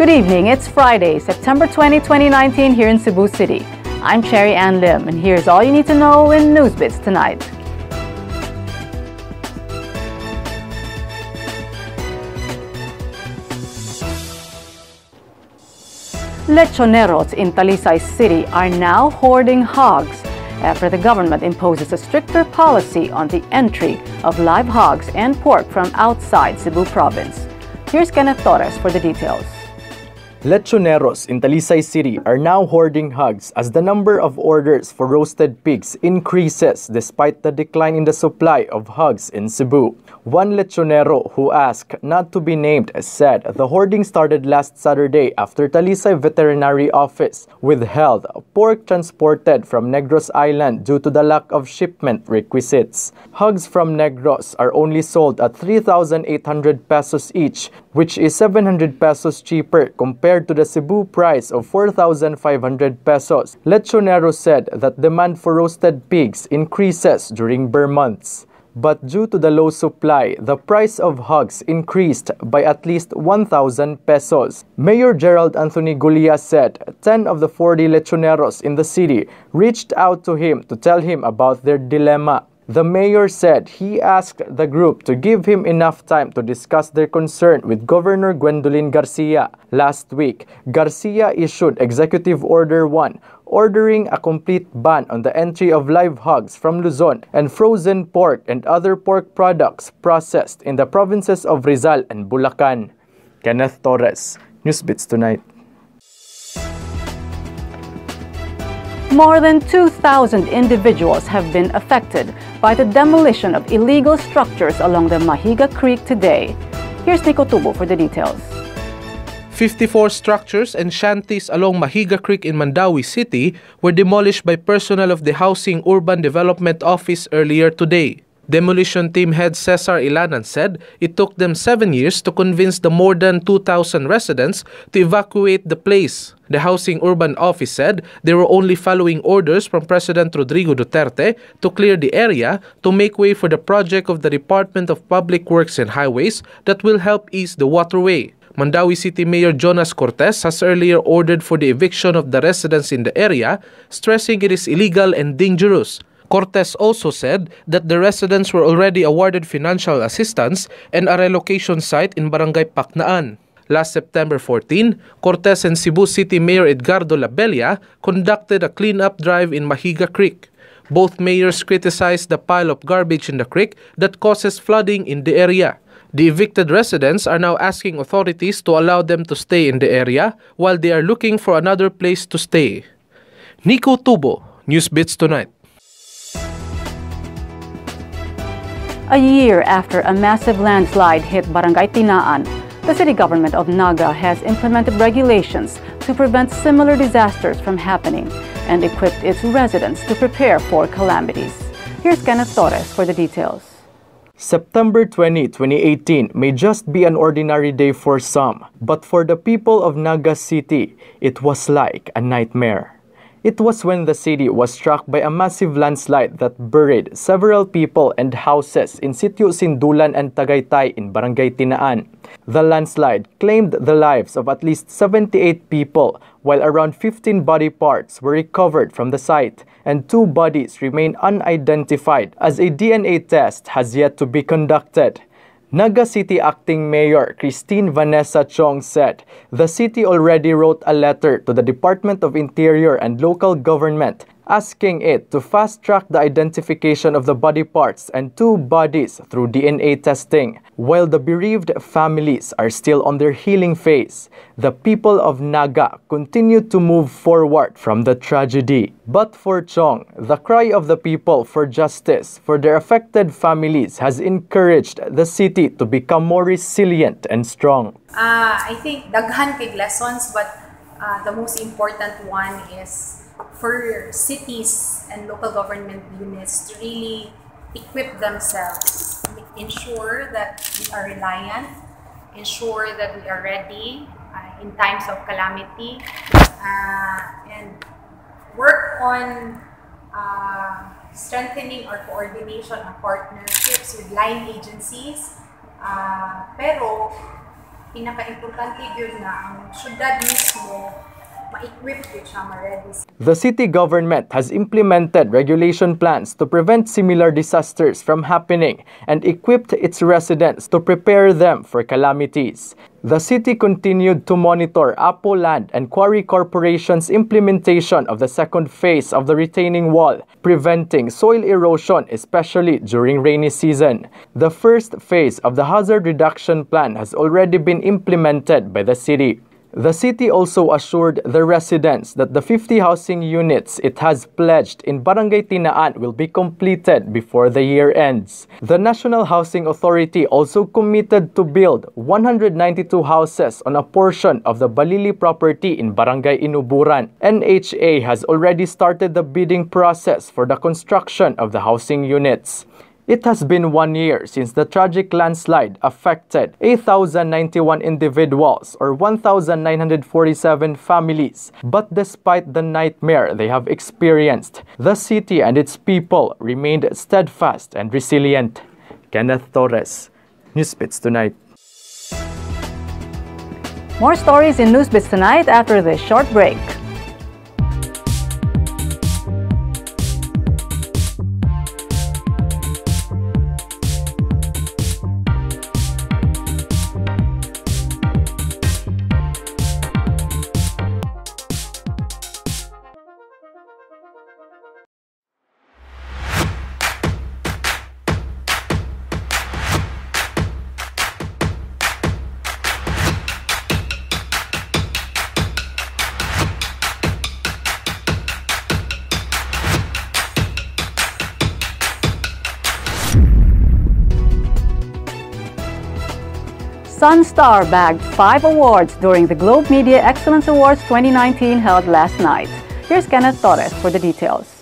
Good evening. It's Friday, September 20, 2019 here in Cebu City. I'm Cherry Ann Lim, and here's all you need to know in NewsBits tonight. Lechoneros in Talisay City are now hoarding hogs after the government imposes a stricter policy on the entry of live hogs and pork from outside Cebu province. Here's Kenneth Torres for the details. Lechoneros in Talisay City are now hoarding hogs as the number of orders for roasted pigs increases despite the decline in the supply of hogs in Cebu. One lechonero who asked not to be named said the hoarding started last Saturday after Talisay Veterinary Office withheld pork transported from Negros Island due to the lack of shipment requisites. Hogs from Negros are only sold at 3,800 pesos each, which is 700 pesos cheaper compared to the Cebu price of 4,500 pesos. Lechonero said that demand for roasted pigs increases during Burr months. But due to the low supply, the price of hogs increased by at least 1,000 pesos. Mayor Gerald Anthony Gulia said 10 of the 40 lechoneros in the city reached out to him to tell him about their dilemma. The mayor said he asked the group to give him enough time to discuss their concern with Governor Gwendolyn Garcia. Last week, Garcia issued Executive Order 1, ordering a complete ban on the entry of live hogs from Luzon and frozen pork and other pork products processed in the provinces of Rizal and Bulacan. Kenneth Torres, NewsBits Tonight. More than 2,000 individuals have been affected by the demolition of illegal structures along the Mahiga Creek today. Here's Nico Tubo for the details. 54 structures and shanties along Mahiga Creek in Mandawi City were demolished by personnel of the Housing Urban Development Office earlier today. Demolition team head Cesar Ilanan said it took them 7 years to convince the more than 2,000 residents to evacuate the place. The Housing Urban Office said they were only following orders from President Rodrigo Duterte to clear the area to make way for the project of the Department of Public Works and Highways that will help ease the waterway. Mandawi City Mayor Jonas Cortez has earlier ordered for the eviction of the residents in the area, stressing it is illegal and dangerous. Cortez also said that the residents were already awarded financial assistance and a relocation site in Barangay Pacnaan. Last September 14, Cortez and Cebu City Mayor Edgardo Labella conducted a cleanup drive in Mahiga Creek. Both mayors criticized the pile of garbage in the creek that causes flooding in the area. The evicted residents are now asking authorities to allow them to stay in the area while they are looking for another place to stay. Nico Tubo, NewsBits Tonight. A year after a massive landslide hit Barangay Tinaan, the city government of Naga has implemented regulations to prevent similar disasters from happening and equipped its residents to prepare for calamities. Here's Kenneth Torres for the details. September 20, 2018 may just be an ordinary day for some, but for the people of Naga City, it was like a nightmare. It was when the city was struck by a massive landslide that buried several people and houses in Sitio Sindulan and Tagaytay in Barangay Tinaan. The landslide claimed the lives of at least 78 people, while around 15 body parts were recovered from the site, and 2 bodies remain unidentified as a DNA test has yet to be conducted. Naga City Acting Mayor Christine Vanessa Chong said the city already wrote a letter to the Department of Interior and Local Government asking it to fast-track the identification of the body parts and 2 bodies through DNA testing. While the bereaved families are still on their healing phase, the people of Naga continue to move forward from the tragedy. But for Chong, the cry of the people for justice for their affected families has encouraged the city to become more resilient and strong. I think daghan kay lessons, but the most important one is for cities and local government units to really equip themselves, ensure that we are reliant, ensure that we are ready in times of calamity, and work on strengthening our coordination and partnerships with line agencies. Pero pinaka-importante yun na ang syudad mismo ma-equip yun siya, ma-ready. The city government has implemented regulation plans to prevent similar disasters from happening and equipped its residents to prepare them for calamities. The city continued to monitor Apo Land and Quarry Corporation's implementation of the second phase of the retaining wall, preventing soil erosion, especially during rainy season. The first phase of the hazard reduction plan has already been implemented by the city. The city also assured the residents that the 50 housing units it has pledged in Barangay Tinaan will be completed before the year ends. The National Housing Authority also committed to build 192 houses on a portion of the Balili property in Barangay Inuburan. NHA has already started the bidding process for the construction of the housing units. It has been 1 year since the tragic landslide affected 8,091 individuals or 1,947 families. But despite the nightmare they have experienced, the city and its people remained steadfast and resilient. Kenneth Torres, NewsBits Tonight. More stories in NewsBits Tonight after this short break. Sunstar bagged 5 awards during the Globe Media Excellence Awards 2019 held last night. Here's Kenneth Torres for the details.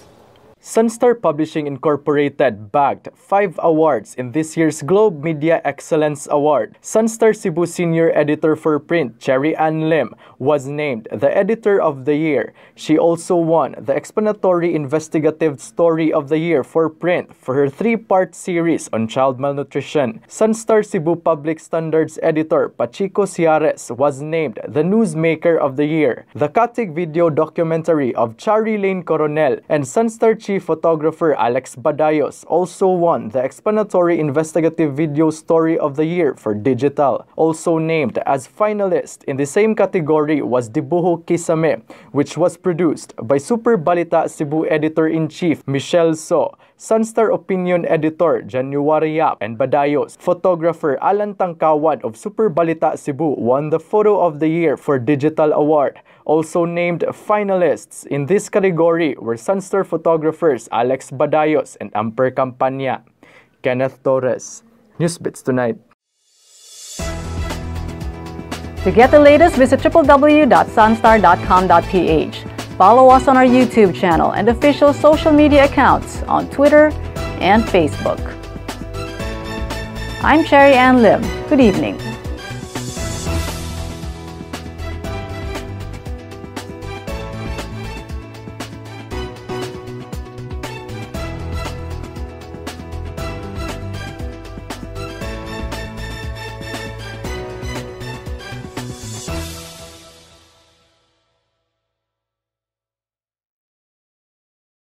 Sunstar Publishing Incorporated bagged 5 awards in this year's Globe Media Excellence Award. Sunstar Cebu Senior Editor for Print, Cherry Ann Lim, was named the Editor of the Year. She also won the Explanatory Investigative Story of the Year for Print for her 3-part series on child malnutrition. Sunstar Cebu Public Standards Editor Pachico Ciares was named the Newsmaker of the Year. The Katig video documentary of Chari Lane Coronel and Sunstar Chief Photographer Alex Badayos also won the Explanatory Investigative Video Story of the Year for Digital. Also named as finalist in the same category was Dibuho Kisame, which was produced by Super Balita Cebu Editor-in-Chief Michelle So, Sunstar Opinion Editor January Yap, and Badayos. Photographer Alan Tangkawan of Super Balita Cebu won the Photo of the Year for Digital Award. Also named finalists in this category were Sunstar photographers Alex Badayos and Amper Campania. Kenneth Torres, NewsBits Tonight. To get the latest, visit www.sunstar.com.ph. Follow us on our YouTube channel and official social media accounts on Twitter and Facebook. I'm Cherry Ann Lim. Good evening.